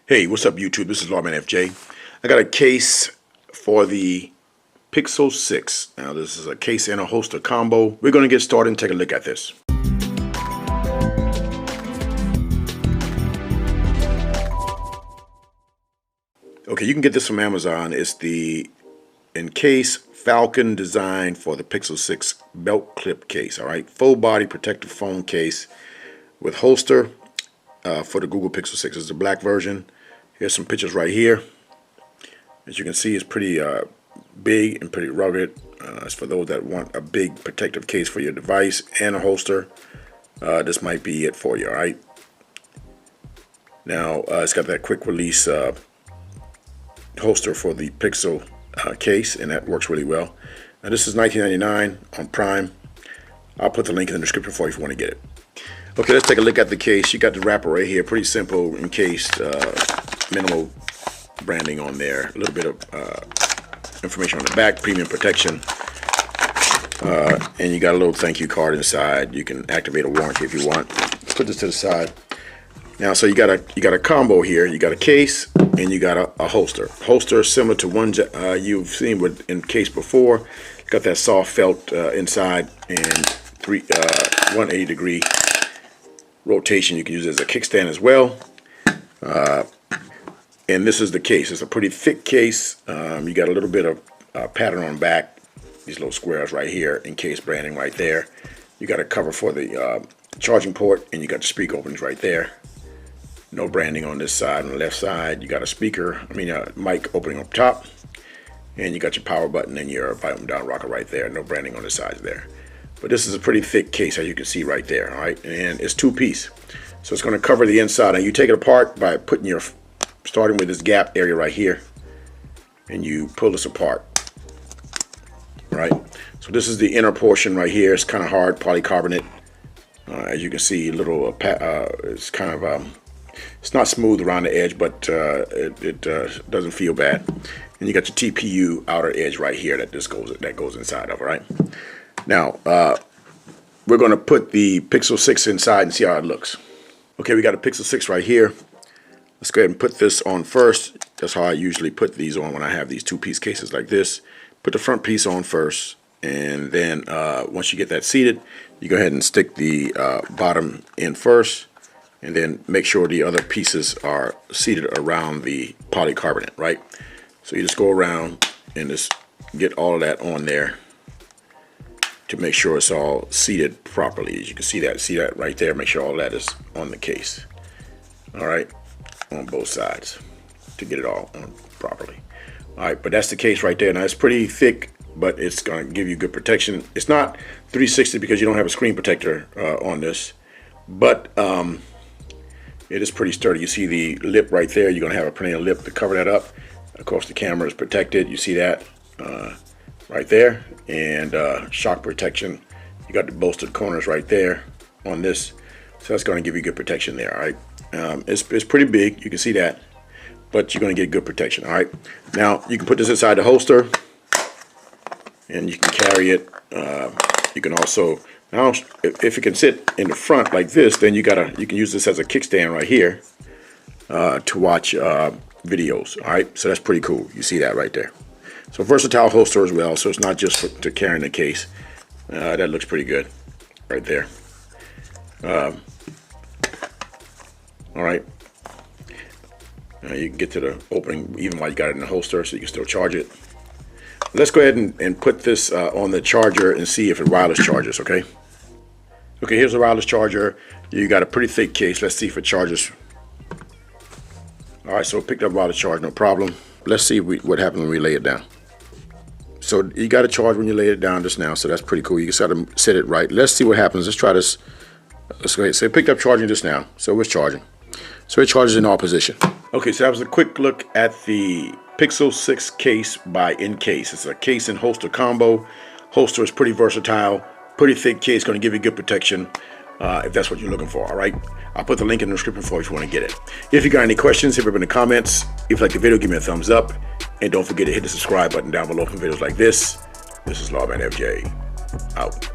Hey, what's up YouTube? This is Lawman FJ. I got a case for the Pixel 6. Now this is a case and a holster combo. We're going to get started and take a look at this. Okay, you can get this from Amazon. It's the Encased Falcon design for the Pixel 6 belt clip case. Alright, full body protective foam case with holster for the Google Pixel 6. It's the black version. Here's some pictures right here. As you can see, it's pretty big and pretty rugged. It's for those that want a big protective case for your device and a holster. This might be it for you, all right? Now, it's got that quick release holster for the Pixel case, and that works really well. Now, this is $19.99 on Prime. I'll put the link in the description for you if you want to get it. Okay, let's take a look at the case. You got the wrapper right here, pretty simple, encased, minimal branding on there, a little bit of information on the back, premium protection, and you got a little thank you card inside. You can activate a warranty if you want. Put this to the side. Now, so you got a combo here. You got a case and you got a holster. Holster similar to ones you've seen with Encased before. Got that soft felt inside and 180-degree rotation. You can use it as a kickstand as well. And this is the case. It's a pretty thick case. You got a little bit of pattern on the back. These little squares right here, Encased branding right there. You got a cover for the charging port, and you got the speaker openings right there. No branding on this side. On the left side, you got a mic opening up top, and you got your power button and your volume down rocker right there. No branding on the sides there. But this is a pretty thick case, as you can see right there. All right, and it's two-piece, so it's going to cover the inside. And you take it apart by starting with this gap area right here, and you pull this apart. Right, so this is the inner portion right here. It's kind of hard polycarbonate, as you can see. It's kind of it's not smooth around the edge, but it doesn't feel bad. And you got your TPU outer edge right here that goes inside of. All right, now we're going to put the Pixel 6 inside and see how it looks. Okay, we got a Pixel 6 right here. Let's go ahead and put this on first. That's how I usually put these on when I have these two-piece cases like this. Put the front piece on first, and then once you get that seated, you go ahead and stick the bottom in first, and then make sure the other pieces are seated around the polycarbonate, right? So you just go around and just get all of that on there to make sure it's all seated properly. As you can see that right there. Make sure all that is on the case. All right, on both sides to get it all on properly. All right, but that's the case right there. Now it's pretty thick, but it's going to give you good protection. It's not 360 because you don't have a screen protector on this, but it is pretty sturdy. You see the lip right there. You're going to have a plenty lip to cover that up. Of course, the camera is protected. You see that right there, and shock protection. You got the bolstered corners right there on this, so that's going to give you good protection there. All right, it's pretty big. You can see that, but you're going to get good protection. All right, now you can put this inside the holster, and you can carry it. You can also, now if it can sit in the front like this, then you can use this as a kickstand right here to watch videos. All right, so that's pretty cool. You see that right there. So versatile holster as well. So it's not just to carry in the case. That looks pretty good right there. All right. Now you can get to the opening even while you got it in the holster, so you can still charge it. Let's go ahead and put this on the charger and see if it wireless charges, okay? Okay, here's the wireless charger. You got a pretty thick case. Let's see if it charges. All right, so it picked up wireless charge, no problem. Let's see what happens when we lay it down. So you got to charge when you lay it down just now, so that's pretty cool. You just got to set it right. Let's see what happens. Let's try this. Let's go ahead. So it picked up charging just now, so it's charging. So it charges in all position. Okay, so that was a quick look at the Pixel 6 case by Encased. It's a case and holster combo. Holster is pretty versatile, pretty thick case, going to give you good protection if that's what you're looking for. All right, I'll put the link in the description for you if you want to get it. If you got any questions, hit me up in the comments. If you like the video, give me a thumbs up, and don't forget to hit the subscribe button down below for videos like this. This is Lawman FJ out.